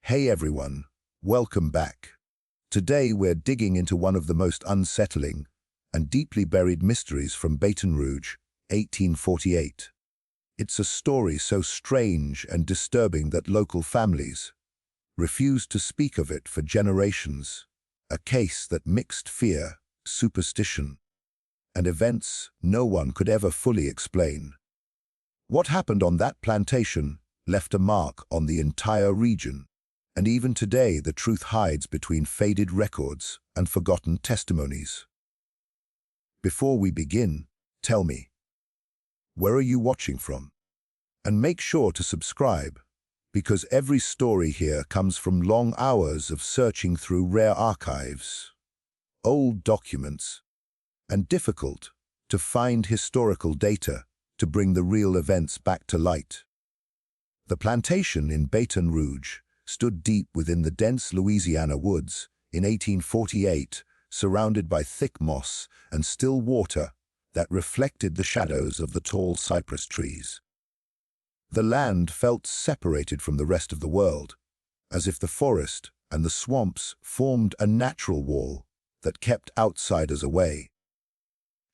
Hey everyone, welcome back. Today we're digging into one of the most unsettling and deeply buried mysteries from Baton Rouge, 1848. It's a story so strange and disturbing that local families refused to speak of it for generations, a case that mixed fear, superstition, and events no one could ever fully explain. What happened on that plantation left a mark on the entire region, and even today the truth hides between faded records and forgotten testimonies. Before we begin, tell me, where are you watching from? And make sure to subscribe, because every story here comes from long hours of searching through rare archives, old documents, and difficult to find historical data to bring the real events back to light. The plantation in Baton Rouge stood deep within the dense Louisiana woods in 1848, surrounded by thick moss and still water that reflected the shadows of the tall cypress trees. The land felt separated from the rest of the world, as if the forest and the swamps formed a natural wall that kept outsiders away.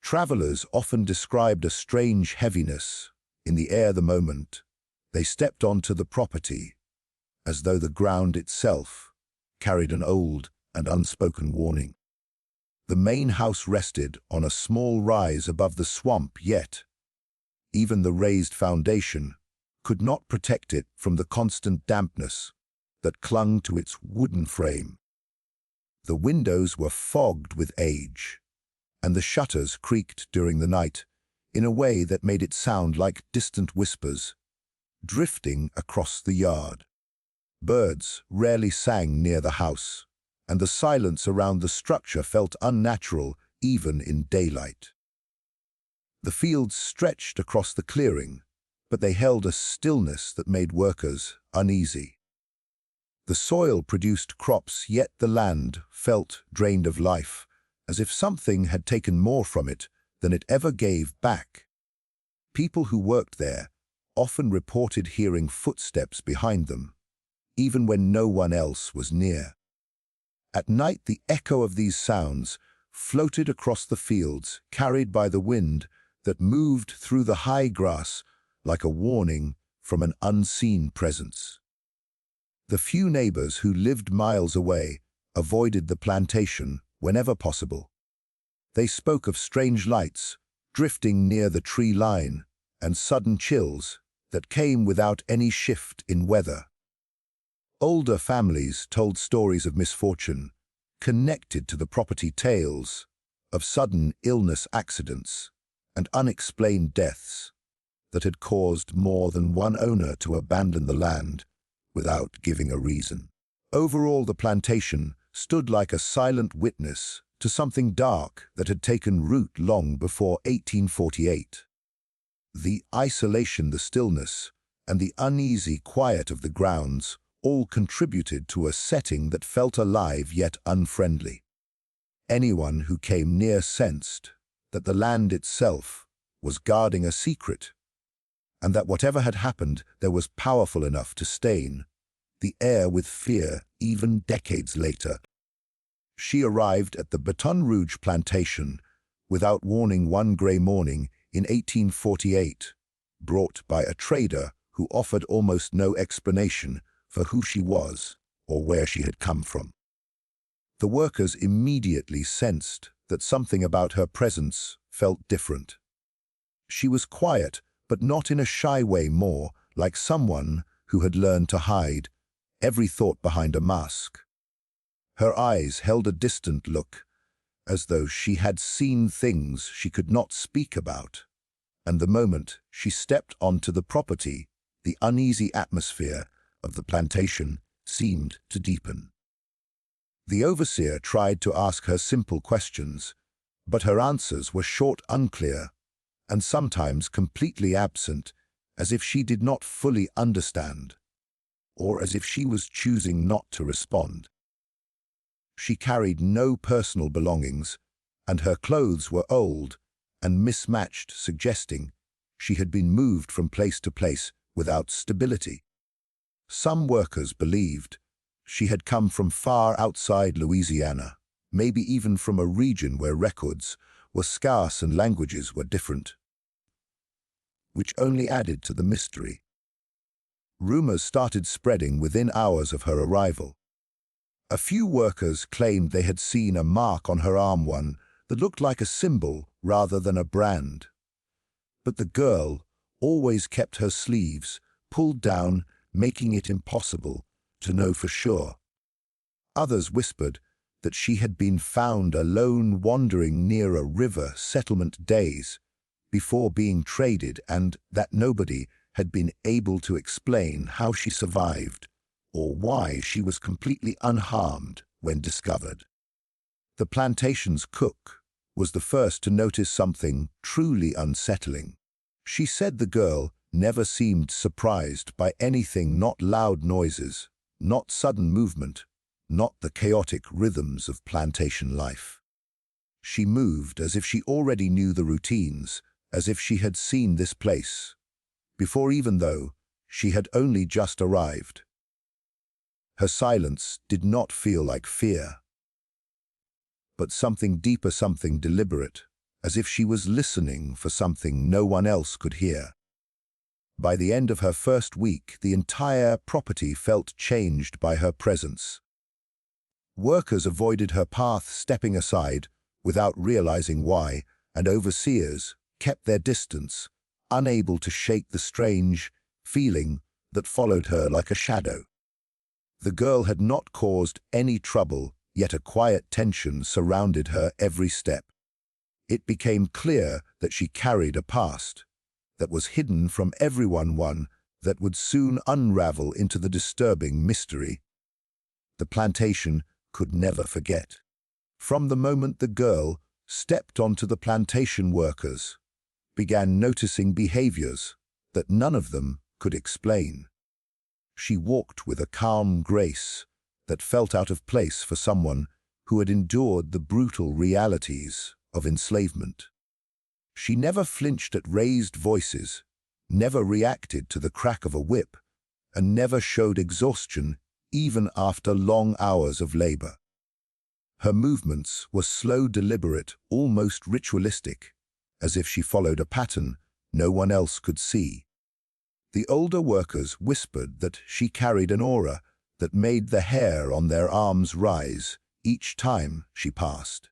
Travelers often described a strange heaviness in the air the moment they stepped onto the property, as though the ground itself carried an old and unspoken warning. The main house rested on a small rise above the swamp, yet even the raised foundation could not protect it from the constant dampness that clung to its wooden frame. The windows were fogged with age, and the shutters creaked during the night in a way that made it sound like distant whispers drifting across the yard. Birds rarely sang near the house, and the silence around the structure felt unnatural even in daylight. The fields stretched across the clearing, but they held a stillness that made workers uneasy. The soil produced crops, yet the land felt drained of life, as if something had taken more from it than it ever gave back. People who worked there often reported hearing footsteps behind them, even when no one else was near. At night, the echo of these sounds floated across the fields, carried by the wind that moved through the high grass like a warning from an unseen presence. The few neighbors who lived miles away avoided the plantation whenever possible. They spoke of strange lights drifting near the tree line and sudden chills that came without any shift in weather. Older families told stories of misfortune connected to the property, tales of sudden illness, accidents, and unexplained deaths that had caused more than one owner to abandon the land without giving a reason. Overall, the plantation stood like a silent witness to something dark that had taken root long before 1848. The isolation, the stillness, and the uneasy quiet of the grounds all contributed to a setting that felt alive yet unfriendly. Anyone who came near sensed that the land itself was guarding a secret, and that whatever had happened there was powerful enough to stain the air with fear even decades later. She arrived at the Baton Rouge plantation without warning one gray morning in 1848, brought by a trader who offered almost no explanation for who she was or where she had come from. The workers immediately sensed that something about her presence felt different. She was quiet, but not in a shy way, more like someone who had learned to hide every thought behind a mask. Her eyes held a distant look, as though she had seen things she could not speak about, and the moment she stepped onto the property, the uneasy atmosphere of the plantation seemed to deepen. The overseer tried to ask her simple questions, but her answers were short, unclear, and sometimes completely absent, as if she did not fully understand, or as if she was choosing not to respond. She carried no personal belongings, and her clothes were old and mismatched, suggesting she had been moved from place to place without stability. Some workers believed she had come from far outside Louisiana, maybe even from a region where records were scarce and languages were different, which only added to the mystery. Rumors started spreading within hours of her arrival. A few workers claimed they had seen a mark on her arm, one that looked like a symbol rather than a brand. But the girl always kept her sleeves pulled down, making it impossible to know for sure. Others whispered that she had been found alone wandering near a river settlement days before being traded, and that nobody had been able to explain how she survived or why she was completely unharmed when discovered. The plantation's cook was the first to notice something truly unsettling. She said the girl never seemed surprised by anything, not loud noises, not sudden movement, not the chaotic rhythms of plantation life. She moved as if she already knew the routines, as if she had seen this place before, even though she had only just arrived. Her silence did not feel like fear, but something deeper, something deliberate, as if she was listening for something no one else could hear. By the end of her first week, the entire property felt changed by her presence. Workers avoided her path, stepping aside without realizing why, and overseers kept their distance, unable to shake the strange feeling that followed her like a shadow. The girl had not caused any trouble, yet a quiet tension surrounded her every step. It became clear that she carried a past that was hidden from everyone, one that would soon unravel into the disturbing mystery the plantation could never forget. From the moment the girl stepped onto the plantation, workers began noticing behaviors that none of them could explain. She walked with a calm grace that felt out of place for someone who had endured the brutal realities of enslavement. She never flinched at raised voices, never reacted to the crack of a whip, and never showed exhaustion even after long hours of labor. Her movements were slow, deliberate, almost ritualistic, as if she followed a pattern no one else could see. The older workers whispered that she carried an aura that made the hair on their arms rise each time she passed.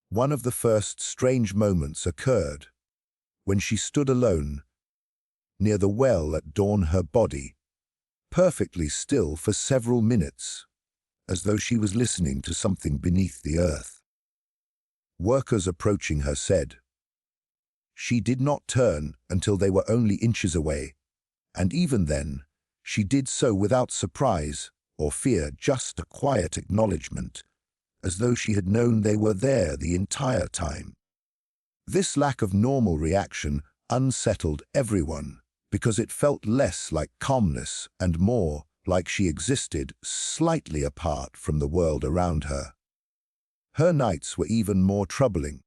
One of the first strange moments occurred when she stood alone near the well at dawn, her body perfectly still for several minutes, as though she was listening to something beneath the earth. Workers approaching her said she did not turn until they were only inches away, and even then, she did so without surprise or fear, just a quiet acknowledgement, as though she had known they were there the entire time. This lack of normal reaction unsettled everyone because it felt less like calmness and more like she existed slightly apart from the world around her. Her nights were even more troubling.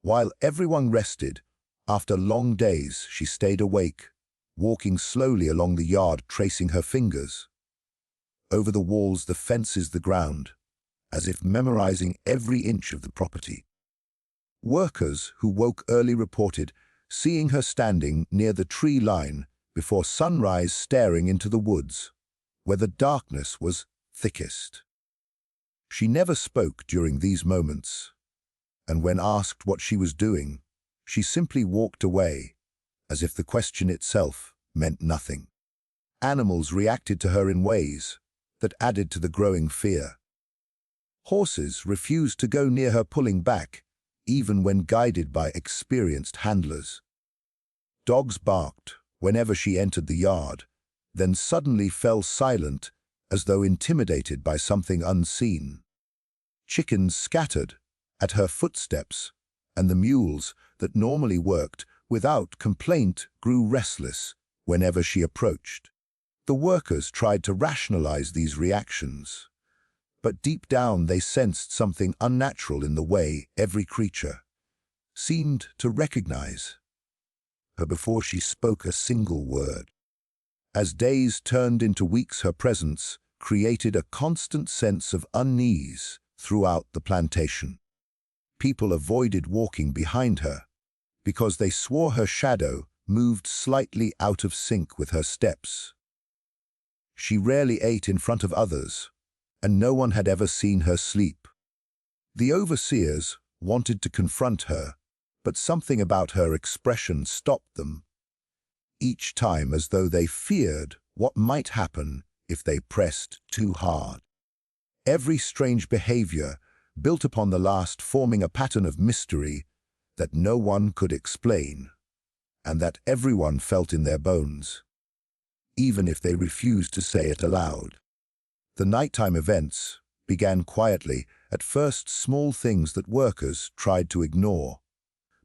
While everyone rested, after long days she stayed awake, walking slowly along the yard, tracing her fingers over the walls, the fences, the ground, as if memorizing every inch of the property. Workers who woke early reported seeing her standing near the tree line before sunrise, staring into the woods, where the darkness was thickest. She never spoke during these moments, and when asked what she was doing, she simply walked away, as if the question itself meant nothing. Animals reacted to her in ways that added to the growing fear. Horses refused to go near her, pulling back, even when guided by experienced handlers. Dogs barked whenever she entered the yard, then suddenly fell silent as though intimidated by something unseen. Chickens scattered at her footsteps, and the mules that normally worked without complaint grew restless whenever she approached. The workers tried to rationalize these reactions, but deep down they sensed something unnatural in the way every creature seemed to recognize her before she spoke a single word. As days turned into weeks, her presence created a constant sense of unease throughout the plantation. People avoided walking behind her because they swore her shadow moved slightly out of sync with her steps. She rarely ate in front of others, and no one had ever seen her sleep. The overseers wanted to confront her, but something about her expression stopped them, each time as though they feared what might happen if they pressed too hard. Every strange behavior built upon the last, forming a pattern of mystery that no one could explain, and that everyone felt in their bones, even if they refused to say it aloud. The nighttime events began quietly, at first small things that workers tried to ignore,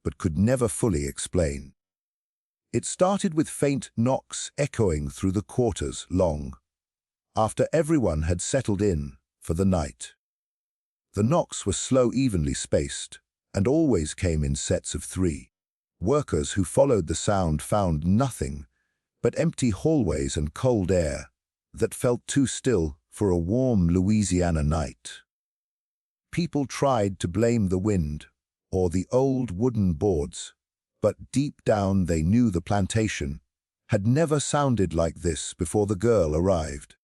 but could never fully explain. It started with faint knocks echoing through the quarters long after everyone had settled in for the night. The knocks were slow, evenly spaced, and always came in sets of 3. Workers who followed the sound found nothing but empty hallways and cold air that felt too still for a warm Louisiana night. People tried to blame the wind or the old wooden boards, but deep down they knew the plantation had never sounded like this before the girl arrived.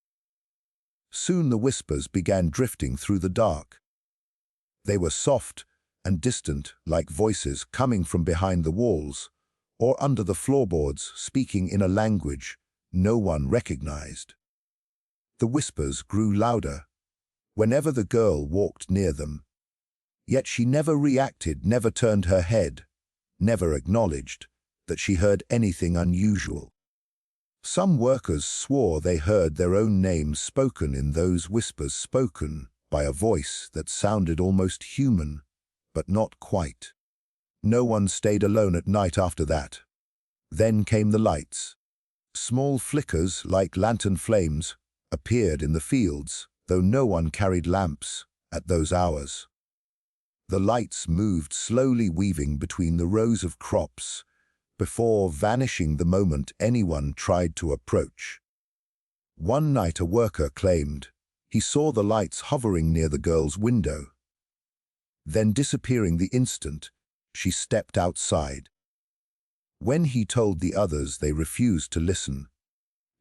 Soon the whispers began drifting through the dark. They were soft and distant, like voices coming from behind the walls or under the floorboards, speaking in a language no one recognized. The whispers grew louder whenever the girl walked near them, yet she never reacted, never turned her head, never acknowledged that she heard anything unusual. Some workers swore they heard their own names spoken in those whispers, spoken by a voice that sounded almost human, but not quite. No one stayed alone at night after that. Then came the lights. Small flickers like lantern flames appeared in the fields, though no one carried lamps at those hours. The lights moved slowly, weaving between the rows of crops before vanishing the moment anyone tried to approach. One night a worker claimed he saw the lights hovering near the girl's window, then disappearing the instant she stepped outside. When he told the others, they refused to listen,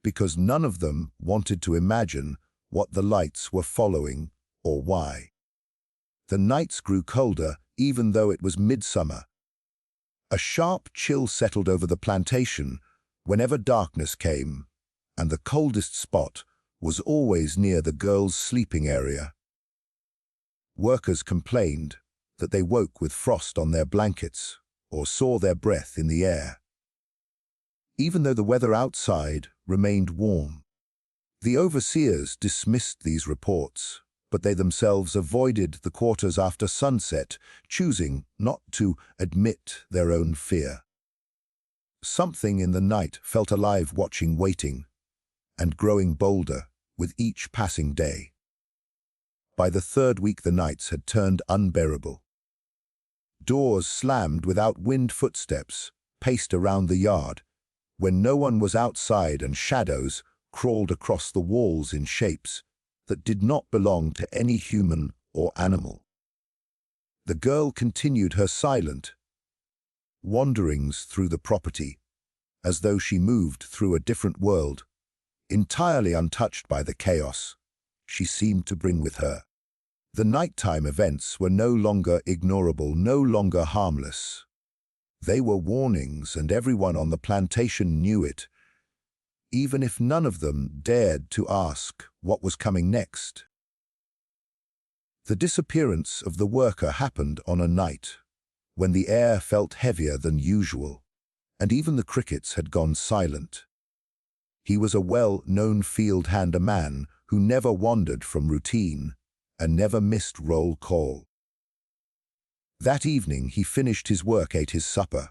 because none of them wanted to imagine what the lights were following or why. The nights grew colder, even though it was midsummer. A sharp chill settled over the plantation whenever darkness came, and the coldest spot was always near the girls' sleeping area. Workers complained that they woke with frost on their blankets or saw their breath in the air, even though the weather outside remained warm. The overseers dismissed these reports, but they themselves avoided the quarters after sunset, choosing not to admit their own fear. Something in the night felt alive, watching, waiting, and growing bolder with each passing day. By the 3rd week the nights had turned unbearable. Doors slammed without wind, footsteps paced around the yard when no one was outside, and shadows crawled across the walls in shapes that did not belong to any human or animal. The girl continued her silent wanderings through the property, as though she moved through a different world, entirely untouched by the chaos she seemed to bring with her. The nighttime events were no longer ignorable, no longer harmless. They were warnings, and everyone on the plantation knew it, even if none of them dared to ask what was coming next. The disappearance of the worker happened on a night when the air felt heavier than usual, and even the crickets had gone silent. He was a well-known field hand, a man who never wandered from routine and never missed roll call. That evening he finished his work, ate his supper,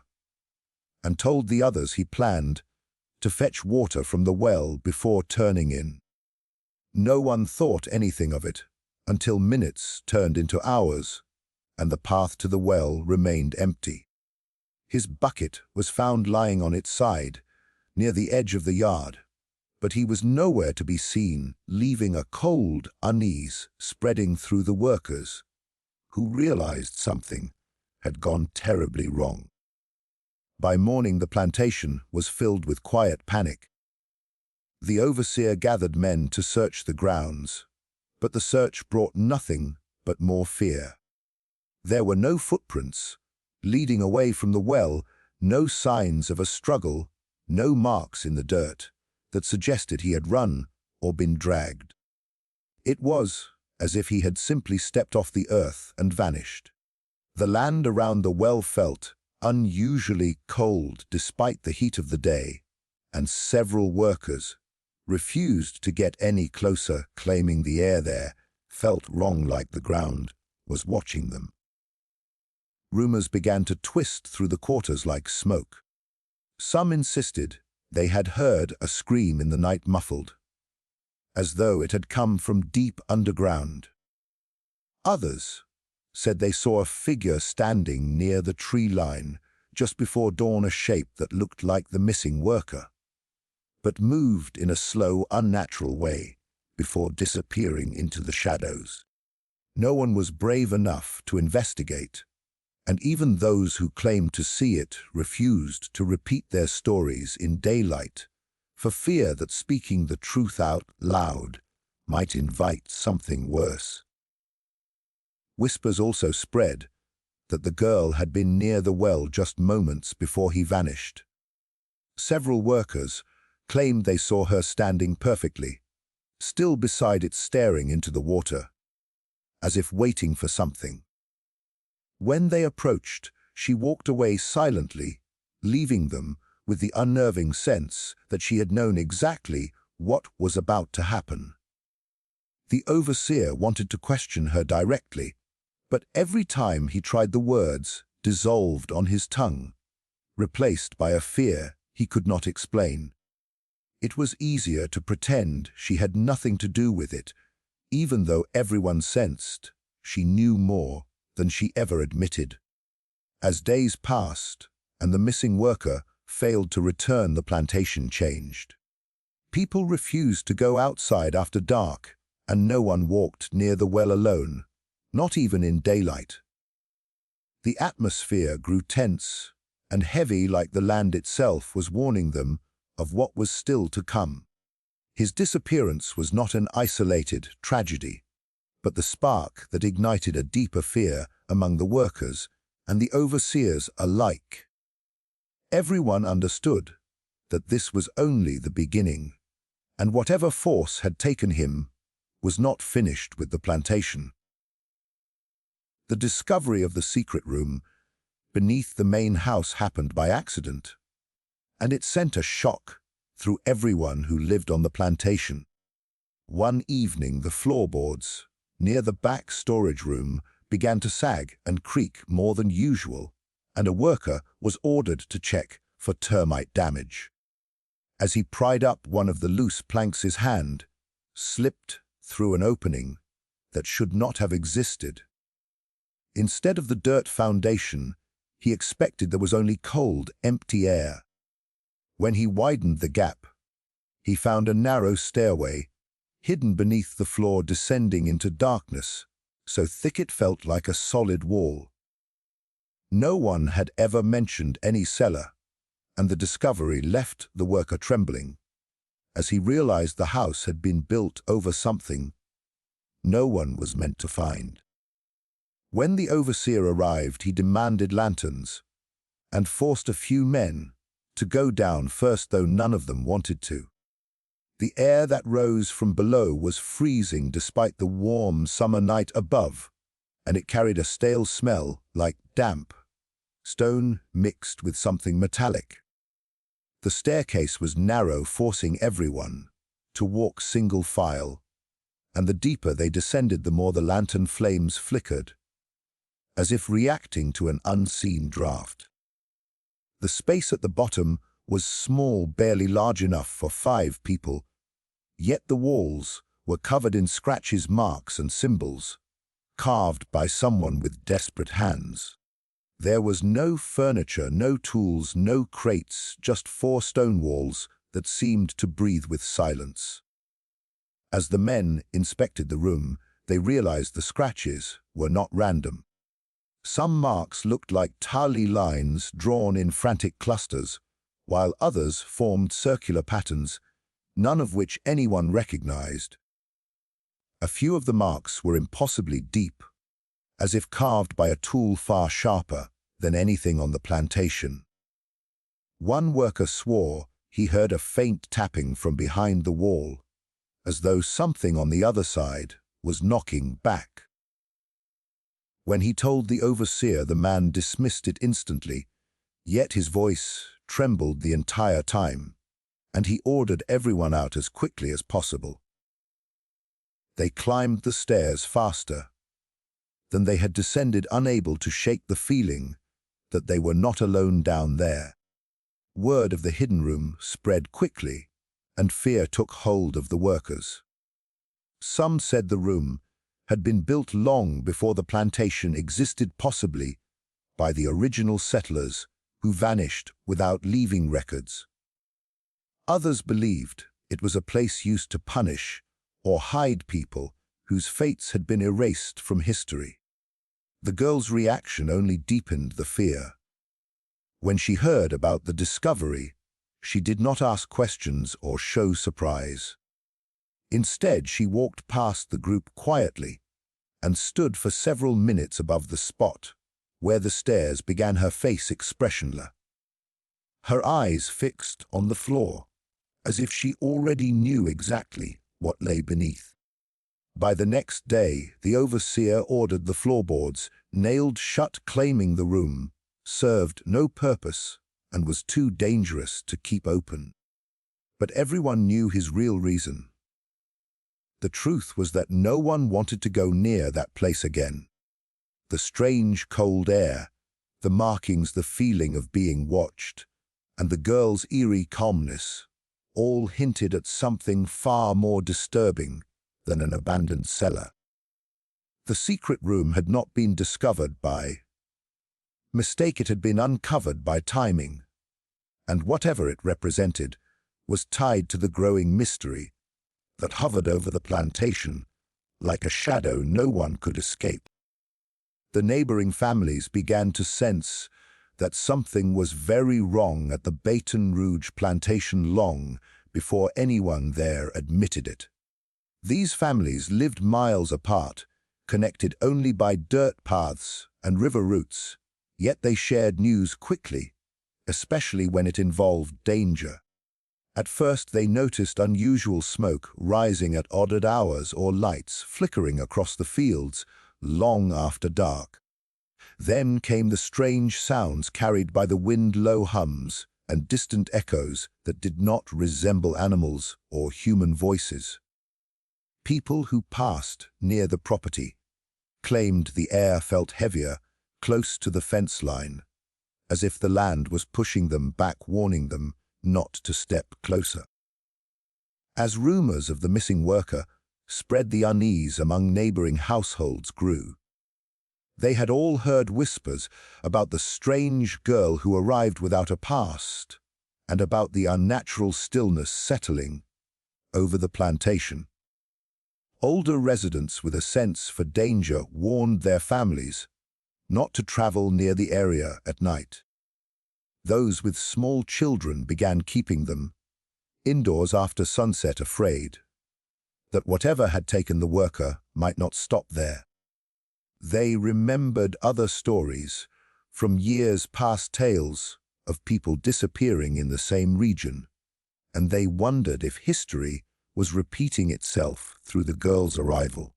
and told the others he planned to fetch water from the well before turning in. No one thought anything of it until minutes turned into hours and the path to the well remained empty. His bucket was found lying on its side near the edge of the yard, but he was nowhere to be seen, leaving a cold unease spreading through the workers, who realized something had gone terribly wrong. By morning, the plantation was filled with quiet panic. The overseer gathered men to search the grounds, but the search brought nothing but more fear. There were no footprints leading away from the well, no signs of a struggle, no marks in the dirt that suggested he had run or been dragged. It was as if he had simply stepped off the earth and vanished. The land around the well felt unusually cold despite the heat of the day, and several workers refused to get any closer, claiming the air there felt wrong, like the ground was watching them. Rumors began to twist through the quarters like smoke. Some insisted they had heard a scream in the night, muffled, as though it had come from deep underground. Others said they saw a figure standing near the tree line just before dawn, a shape that looked like the missing worker, but moved in a slow, unnatural way before disappearing into the shadows. No one was brave enough to investigate, and even those who claimed to see it refused to repeat their stories in daylight for fear that speaking the truth out loud might invite something worse. Whispers also spread that the girl had been near the well just moments before he vanished. Several workers claimed they saw her standing perfectly, still beside it, staring into the water, as if waiting for something. When they approached, she walked away silently, leaving them with the unnerving sense that she had known exactly what was about to happen. The overseer wanted to question her directly, but every time he tried, the words dissolved on his tongue, replaced by a fear he could not explain. It was easier to pretend she had nothing to do with it, even though everyone sensed she knew more than she ever admitted. As days passed and the missing worker failed to return, the plantation changed. People refused to go outside after dark, and no one walked near the well alone, not even in daylight. The atmosphere grew tense and heavy, like the land itself was warning them of what was still to come. His disappearance was not an isolated tragedy, but the spark that ignited a deeper fear among the workers and the overseers alike. Everyone understood that this was only the beginning, and whatever force had taken him was not finished with the plantation. The discovery of the secret room beneath the main house happened by accident, and it sent a shock through everyone who lived on the plantation. One evening, the floorboards near the back storage room began to sag and creak more than usual, and a worker was ordered to check for termite damage. As he pried up one of the loose planks, his hand slipped through an opening that should not have existed. Instead of the dirt foundation, he expected there was only cold, empty air. When he widened the gap, he found a narrow stairway hidden beneath the floor, descending into darkness so thick it felt like a solid wall. No one had ever mentioned any cellar, and the discovery left the worker trembling, as he realized the house had been built over something no one was meant to find. When the overseer arrived, he demanded lanterns and forced a few men to go down first, though none of them wanted to. The air that rose from below was freezing despite the warm summer night above, and it carried a stale smell like damp stone mixed with something metallic. The staircase was narrow, forcing everyone to walk single file, and the deeper they descended, the more the lantern flames flickered, as if reacting to an unseen draft. The space at the bottom was small, barely large enough for 5 people, yet the walls were covered in scratches, marks, and symbols, carved by someone with desperate hands. There was no furniture, no tools, no crates, just 4 stone walls that seemed to breathe with silence. As the men inspected the room, they realized the scratches were not random. Some marks looked like tally lines drawn in frantic clusters, while others formed circular patterns, none of which anyone recognized. A few of the marks were impossibly deep, as if carved by a tool far sharper than anything on the plantation. One worker swore he heard a faint tapping from behind the wall, as though something on the other side was knocking back. When he told the overseer, the man dismissed it instantly, yet his voice trembled the entire time, and he ordered everyone out as quickly as possible. They climbed the stairs faster than they had descended, unable to shake the feeling that they were not alone down there. Word of the hidden room spread quickly, and fear took hold of the workers. Some said the room had been built long before the plantation existed, possibly by the original settlers who vanished without leaving records. Others believed it was a place used to punish or hide people whose fates had been erased from history. The girl's reaction only deepened the fear. When she heard about the discovery, she did not ask questions or show surprise. Instead, she walked past the group quietly and stood for several minutes above the spot where the stairs began, her face expressionless, her eyes fixed on the floor, as if she already knew exactly what lay beneath. By the next day, the overseer ordered the floorboards nailed shut, claiming the room served no purpose and was too dangerous to keep open. But everyone knew his real reason. The truth was that no one wanted to go near that place again. The strange cold air, the markings, the feeling of being watched, and the girl's eerie calmness all hinted at something far more disturbing than an abandoned cellar. The secret room had not been discovered by mistake, it had been uncovered by timing, and whatever it represented was tied to the growing mystery that hovered over the plantation like a shadow no one could escape. The neighboring families began to sense that something was very wrong at the Baton Rouge plantation long before anyone there admitted it. These families lived miles apart, connected only by dirt paths and river routes, yet they shared news quickly, especially when it involved danger. At first they noticed unusual smoke rising at odd hours or lights flickering across the fields long after dark. Then came the strange sounds carried by the wind, low hums and distant echoes that did not resemble animals or human voices. People who passed near the property claimed the air felt heavier close to the fence line, as if the land was pushing them back, warning them not to step closer. As rumors of the missing worker spread, the unease among neighboring households grew. They had all heard whispers about the strange girl who arrived without a past, and about the unnatural stillness settling over the plantation. Older residents with a sense for danger warned their families not to travel near the area at night. Those with small children began keeping them indoors after sunset, afraid that whatever had taken the worker might not stop there. They remembered other stories from years past, tales of people disappearing in the same region, and they wondered if history was repeating itself through the girl's arrival.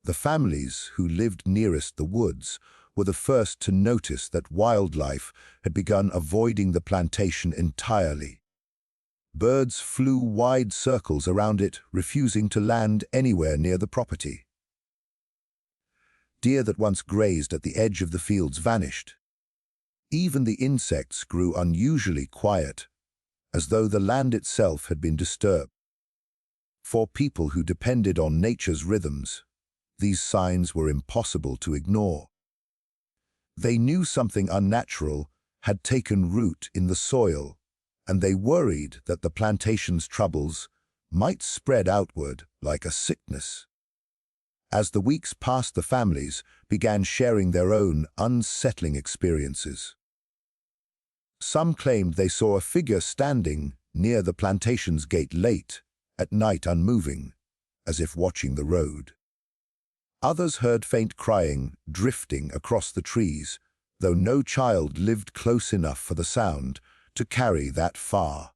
The families who lived nearest the woods were the first to notice that wildlife had begun avoiding the plantation entirely. Birds flew wide circles around it, refusing to land anywhere near the property. Deer that once grazed at the edge of the fields vanished. Even the insects grew unusually quiet, as though the land itself had been disturbed. For people who depended on nature's rhythms, these signs were impossible to ignore. They knew something unnatural had taken root in the soil, and they worried that the plantation's troubles might spread outward like a sickness. As the weeks passed, the families began sharing their own unsettling experiences. Some claimed they saw a figure standing near the plantation's gate late at night, unmoving, as if watching the road. Others heard faint crying drifting across the trees, though no child lived close enough for the sound to carry that far.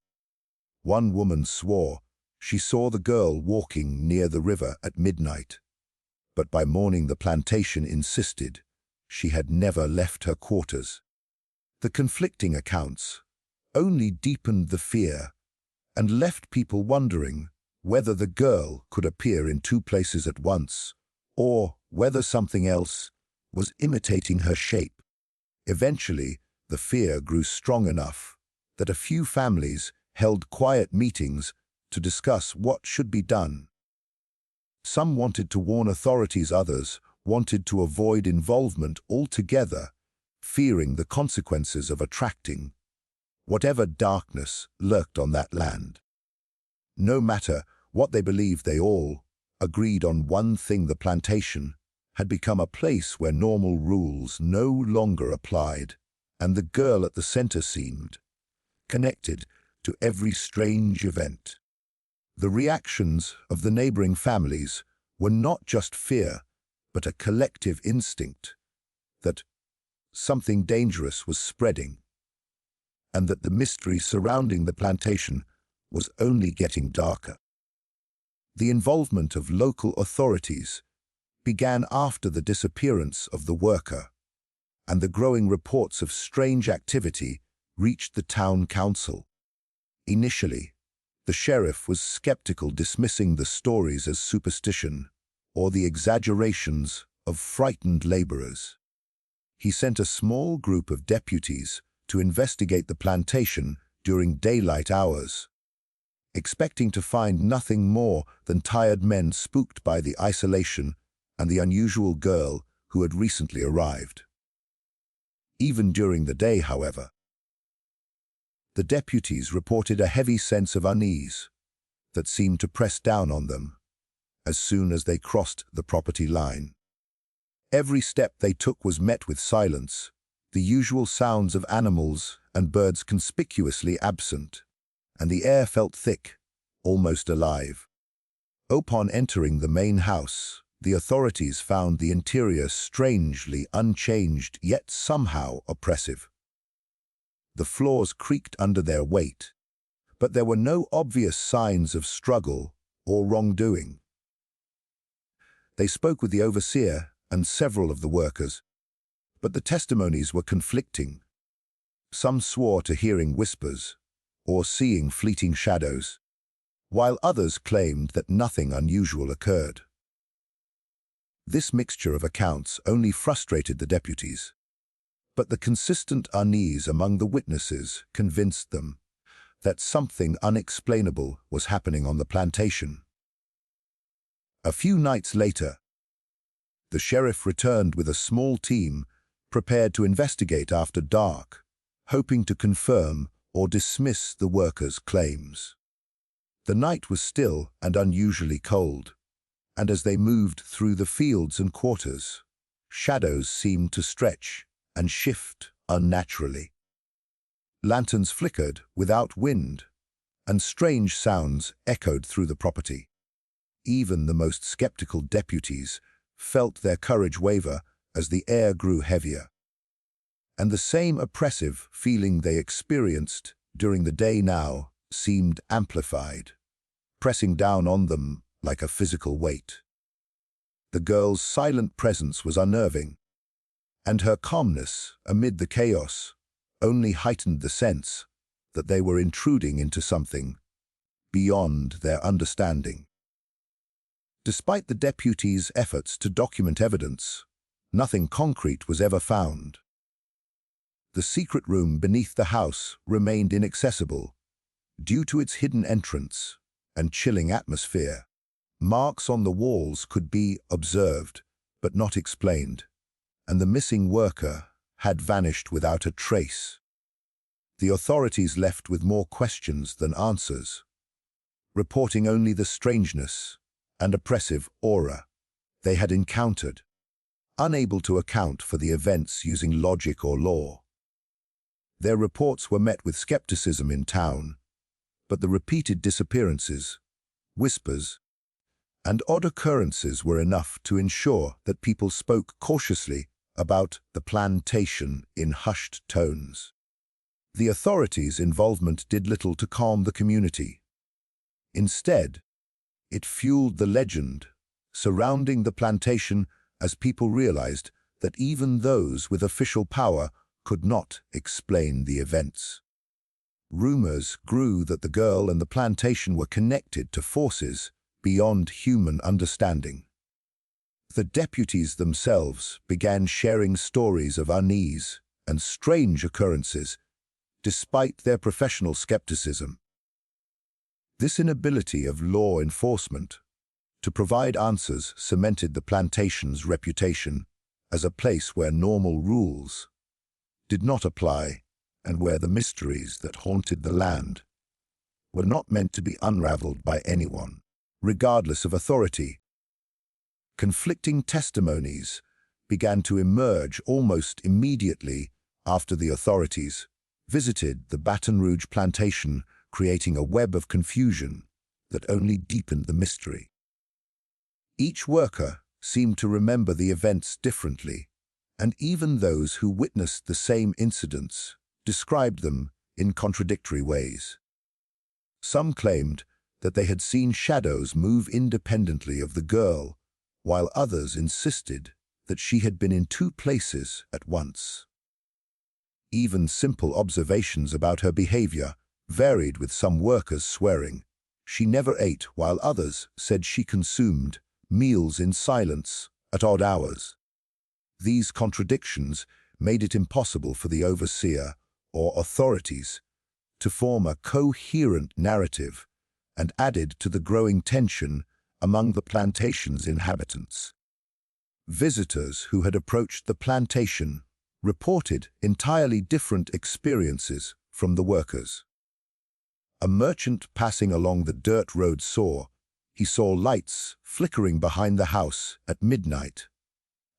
One woman swore she saw the girl walking near the river at midnight, but by morning the plantation insisted she had never left her quarters. The conflicting accounts only deepened the fear and left people wondering whether the girl could appear in two places at once, or whether something else was imitating her shape. Eventually, the fear grew strong enough that a few families held quiet meetings to discuss what should be done. Some wanted to warn authorities, others wanted to avoid involvement altogether, fearing the consequences of attracting whatever darkness lurked on that land. No matter what they believed, they all agreed on one thing: the plantation had become a place where normal rules no longer applied, and the girl at the center seemed connected to every strange event. The reactions of the neighboring families were not just fear, but a collective instinct that something dangerous was spreading, and that the mystery surrounding the plantation was only getting darker. The involvement of local authorities began after the disappearance of the worker, and the growing reports of strange activity reached the town council. Initially, the sheriff was skeptical, dismissing the stories as superstition or the exaggerations of frightened laborers. He sent a small group of deputies to investigate the plantation during daylight hours, expecting to find nothing more than tired men spooked by the isolation and the unusual girl who had recently arrived. Even during the day, however, the deputies reported a heavy sense of unease that seemed to press down on them as soon as they crossed the property line. Every step they took was met with silence, the usual sounds of animals and birds conspicuously absent, and the air felt thick, almost alive. Upon entering the main house, the authorities found the interior strangely unchanged, yet somehow oppressive. The floors creaked under their weight, but there were no obvious signs of struggle or wrongdoing. They spoke with the overseer and several of the workers, but the testimonies were conflicting. Some swore to hearing whispers or seeing fleeting shadows, while others claimed that nothing unusual occurred. This mixture of accounts only frustrated the deputies, but the consistent unease among the witnesses convinced them that something unexplainable was happening on the plantation. A few nights later, the sheriff returned with a small team prepared to investigate after dark, hoping to confirm or dismiss the workers' claims. The night was still and unusually cold, and as they moved through the fields and quarters, shadows seemed to stretch and shift unnaturally. Lanterns flickered without wind, and strange sounds echoed through the property. Even the most skeptical deputies felt their courage waver as the air grew heavier, and the same oppressive feeling they experienced during the day now seemed amplified, pressing down on them like a physical weight. The girl's silent presence was unnerving, and her calmness amid the chaos only heightened the sense that they were intruding into something beyond their understanding. Despite the deputies' efforts to document evidence, nothing concrete was ever found. The secret room beneath the house remained inaccessible due to its hidden entrance and chilling atmosphere. Marks on the walls could be observed, but not explained, and the missing worker had vanished without a trace. the authorities left with more questions than answers, reporting only the strangeness and oppressive aura they had encountered, unable to account for the events using logic or law. Their reports were met with skepticism in town, but the repeated disappearances, whispers, and odd occurrences were enough to ensure that people spoke cautiously about the plantation in hushed tones. The authorities' involvement did little to calm the community. Instead, it fueled the legend surrounding the plantation as people realized that even those with official power could not explain the events. Rumors grew that the girl and the plantation were connected to forces beyond human understanding. The deputies themselves began sharing stories of unease and strange occurrences, despite their professional skepticism. This inability of law enforcement to provide answers cemented the plantation's reputation as a place where normal rules did not apply and where the mysteries that haunted the land were not meant to be unraveled by anyone, regardless of authority. Conflicting testimonies began to emerge almost immediately after the authorities visited the Baton Rouge plantation, creating a web of confusion that only deepened the mystery. Each worker seemed to remember the events differently, and even those who witnessed the same incidents described them in contradictory ways. Some claimed that they had seen shadows move independently of the girl, while others insisted that she had been in two places at once. Even simple observations about her behavior varied, with some workers swearing she never ate while others said she consumed meals in silence at odd hours. These contradictions made it impossible for the overseer or authorities to form a coherent narrative and added to the growing tension among the plantation's inhabitants. Visitors who had approached the plantation reported entirely different experiences from the workers. A merchant passing along the dirt road he saw lights flickering behind the house at midnight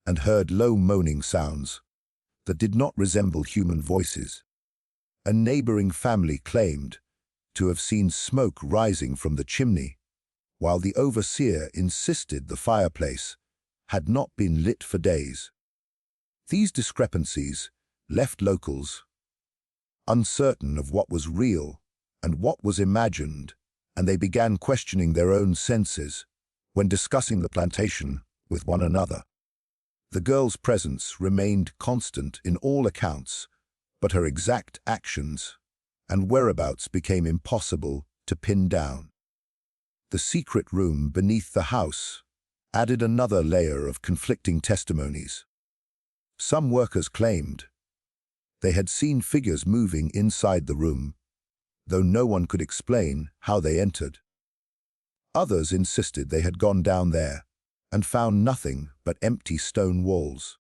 and heard low moaning sounds that did not resemble human voices. A neighboring family claimed to have seen smoke rising from the chimney, while the overseer insisted the fireplace had not been lit for days. These discrepancies left locals uncertain of what was real and what was imagined, and they began questioning their own senses when discussing the plantation with one another. The girl's presence remained constant in all accounts, but her exact actions and whereabouts became impossible to pin down. The secret room beneath the house added another layer of conflicting testimonies. Some workers claimed they had seen figures moving inside the room, though no one could explain how they entered. Others insisted they had gone down there and found nothing but empty stone walls.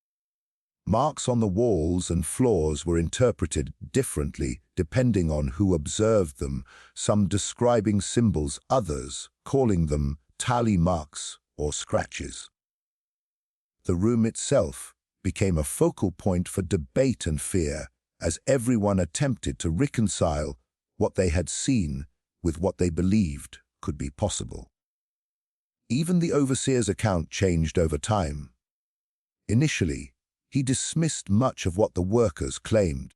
Marks on the walls and floors were interpreted differently depending on who observed them, some describing symbols, others calling them tally marks or scratches. The room itself became a focal point for debate and fear as everyone attempted to reconcile what they had seen with what they believed could be possible. Even the overseer's account changed over time. Initially, he dismissed much of what the workers claimed,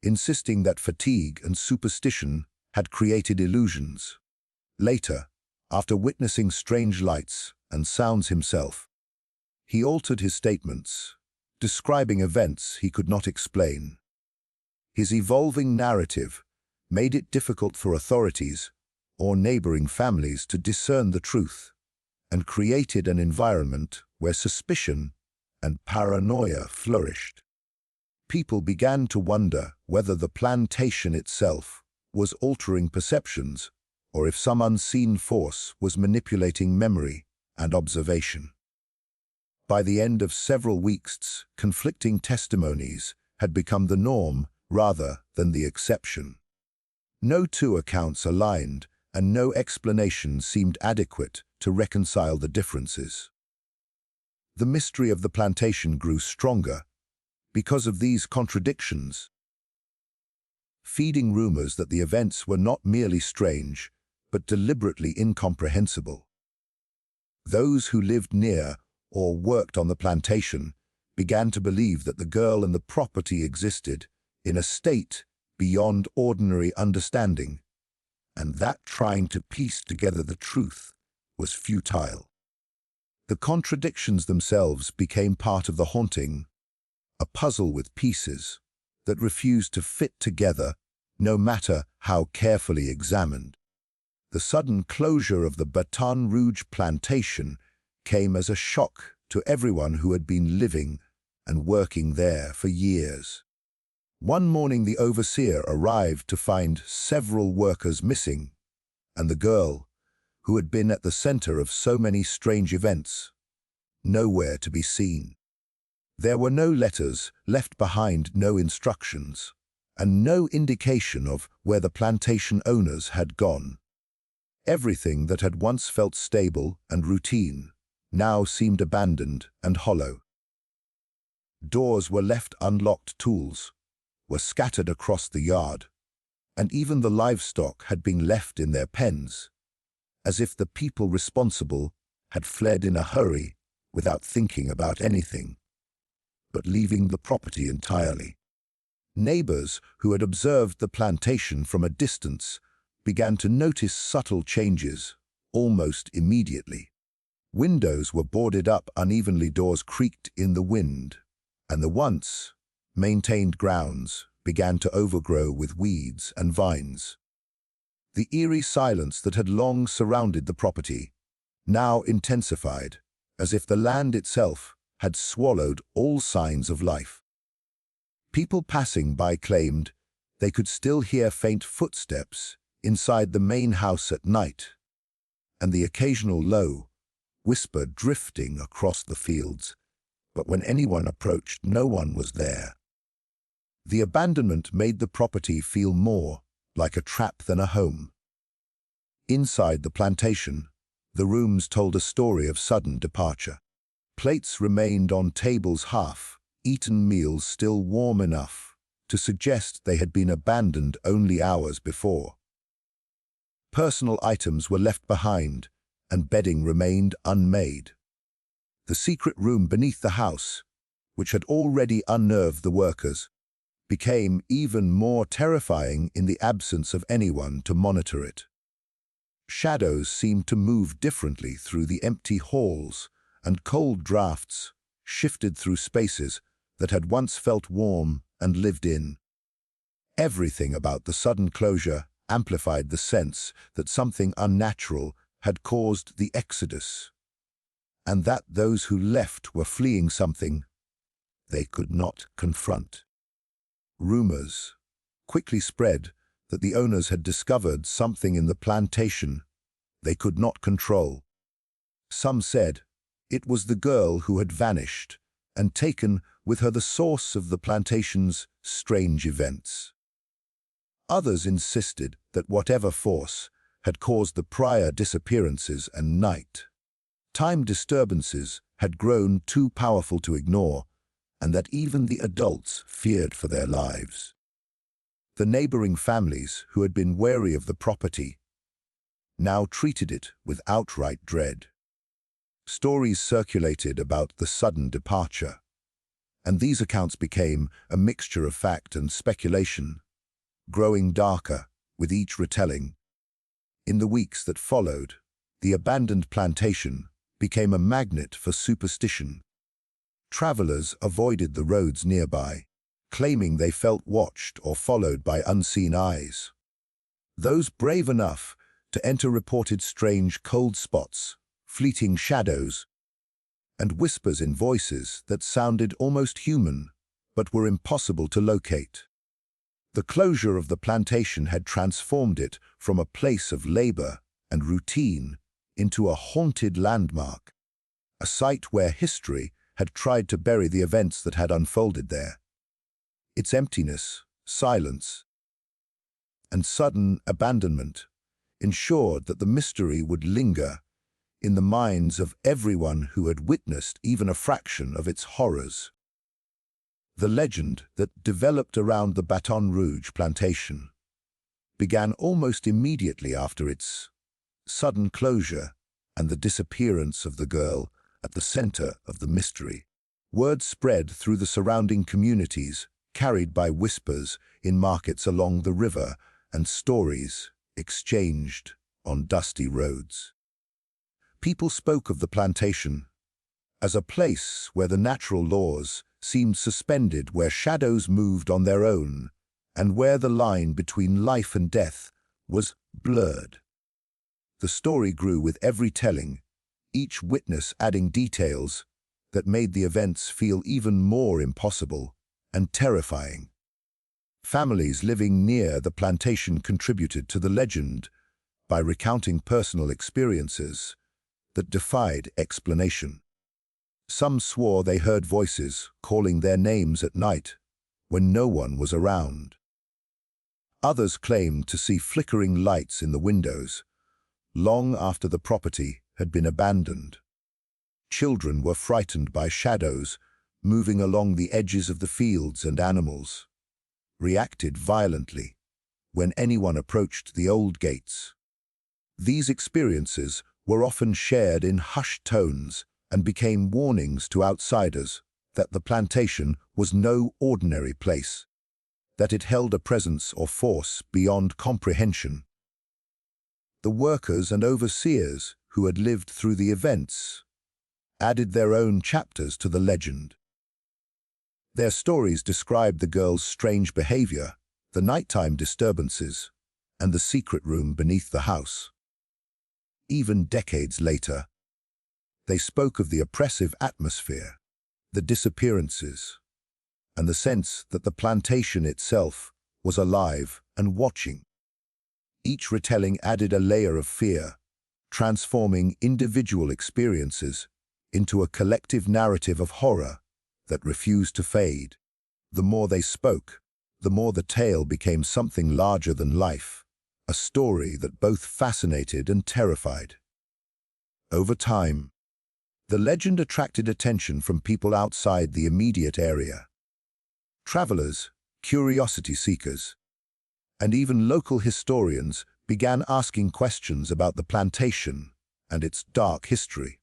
insisting that fatigue and superstition had created illusions. Later, after witnessing strange lights and sounds himself, he altered his statements, describing events he could not explain. His evolving narrative made it difficult for authorities or neighboring families to discern the truth, and created an environment where suspicion and paranoia flourished. People began to wonder whether the plantation itself was altering perceptions or if some unseen force was manipulating memory and observation. By the end of several weeks, conflicting testimonies had become the norm rather than the exception. No two accounts aligned, and no explanation seemed adequate to reconcile the differences. The mystery of the plantation grew stronger because of these contradictions, feeding rumors that the events were not merely strange, but deliberately incomprehensible. Those who lived near or worked on the plantation began to believe that the girl and the property existed in a state beyond ordinary understanding, and that trying to piece together the truth was futile. The contradictions themselves became part of the haunting, a puzzle with pieces that refused to fit together no matter how carefully examined. The sudden closure of the Baton Rouge plantation came as a shock to everyone who had been living and working there for years. One morning the overseer arrived to find several workers missing, and the girl, who had been at the center of so many strange events, nowhere to be seen. There were no letters left behind, no instructions, and no indication of where the plantation owners had gone. Everything that had once felt stable and routine now seemed abandoned and hollow. Doors were left unlocked, tools were scattered across the yard, and even the livestock had been left in their pens, as if the people responsible had fled in a hurry without thinking about anything, but leaving the property entirely. Neighbors who had observed the plantation from a distance began to notice subtle changes almost immediately. Windows were boarded up unevenly, doors creaked in the wind, and the once maintained grounds began to overgrow with weeds and vines. The eerie silence that had long surrounded the property now intensified, as if the land itself had swallowed all signs of life. People passing by claimed they could still hear faint footsteps inside the main house at night, and the occasional low whisper drifting across the fields, but when anyone approached, no one was there. The abandonment made the property feel more like a trap than a home. Inside the plantation, the rooms told a story of sudden departure. Plates remained on tables, half-eaten meals still warm enough to suggest they had been abandoned only hours before. Personal items were left behind, and bedding remained unmade. The secret room beneath the house, which had already unnerved the workers, became even more terrifying in the absence of anyone to monitor it. Shadows seemed to move differently through the empty halls, and cold drafts shifted through spaces that had once felt warm and lived in. Everything about the sudden closure amplified the sense that something unnatural had caused the exodus, and that those who left were fleeing something they could not confront. Rumors quickly spread that the owners had discovered something in the plantation they could not control. Some said it was the girl who had vanished and taken with her the source of the plantation's strange events. Others insisted that whatever force had caused the prior disappearances and night-time disturbances had grown too powerful to ignore, and that even the adults feared for their lives. The neighboring families who had been wary of the property now treated it with outright dread. Stories circulated about the sudden departure, and these accounts became a mixture of fact and speculation, growing darker with each retelling. In the weeks that followed, the abandoned plantation became a magnet for superstition. Travelers avoided the roads nearby, claiming they felt watched or followed by unseen eyes. Those brave enough to enter reported strange cold spots, fleeting shadows, and whispers in voices that sounded almost human, but were impossible to locate. The closure of the plantation had transformed it from a place of labor and routine into a haunted landmark, a site where history had tried to bury the events that had unfolded there. Its emptiness, silence, and sudden abandonment ensured that the mystery would linger in the minds of everyone who had witnessed even a fraction of its horrors. The legend that developed around the Baton Rouge plantation began almost immediately after its sudden closure and the disappearance of the girl at the center of the mystery. Word spread through the surrounding communities, carried by whispers in markets along the river and stories exchanged on dusty roads. People spoke of the plantation as a place where the natural laws seemed suspended, where shadows moved on their own, and where the line between life and death was blurred. The story grew with every telling, each witness adding details that made the events feel even more impossible and terrifying. Families living near the plantation contributed to the legend by recounting personal experiences that defied explanation. Some swore they heard voices calling their names at night when no one was around. Others claimed to see flickering lights in the windows long after the property had been abandoned. Children were frightened by shadows moving along the edges of the fields, and animals reacted violently when anyone approached the old gates. These experiences were often shared in hushed tones and became warnings to outsiders that the plantation was no ordinary place, that it held a presence or force beyond comprehension. The workers and overseers who had lived through the events added their own chapters to the legend. Their stories described the girl's strange behavior, the nighttime disturbances, and the secret room beneath the house. Even decades later, they spoke of the oppressive atmosphere, the disappearances, and the sense that the plantation itself was alive and watching. Each retelling added a layer of fear, transforming individual experiences into a collective narrative of horror that refused to fade. The more they spoke, the more the tale became something larger than life, a story that both fascinated and terrified. Over time, the legend attracted attention from people outside the immediate area. Travelers, curiosity seekers, and even local historians began asking questions about the plantation and its dark history.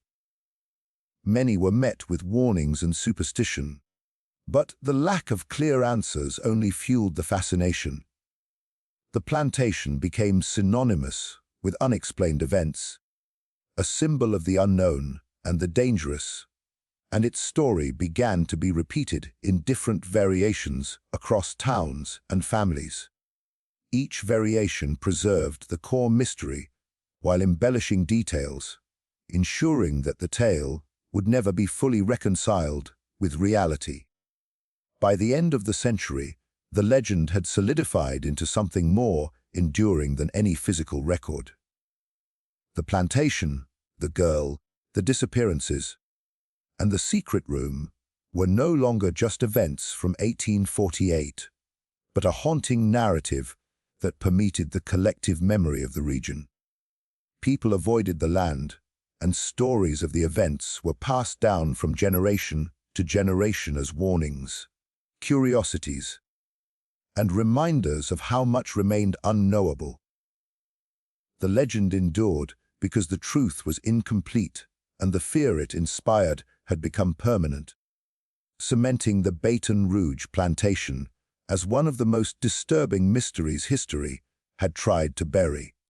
Many were met with warnings and superstition, but the lack of clear answers only fueled the fascination. The plantation became synonymous with unexplained events, a symbol of the unknown and the dangerous, and its story began to be repeated in different variations across towns and families. Each variation preserved the core mystery while embellishing details, ensuring that the tale would never be fully reconciled with reality. By the end of the century, the legend had solidified into something more enduring than any physical record. The plantation, the girl, the disappearances, and the secret room were no longer just events from 1848, but a haunting narrative that permeated the collective memory of the region. People avoided the land, and stories of the events were passed down from generation to generation as warnings, curiosities, and reminders of how much remained unknowable. The legend endured because the truth was incomplete and the fear it inspired had become permanent, cementing the Baton Rouge plantation as one of the most disturbing mysteries history had tried to bury.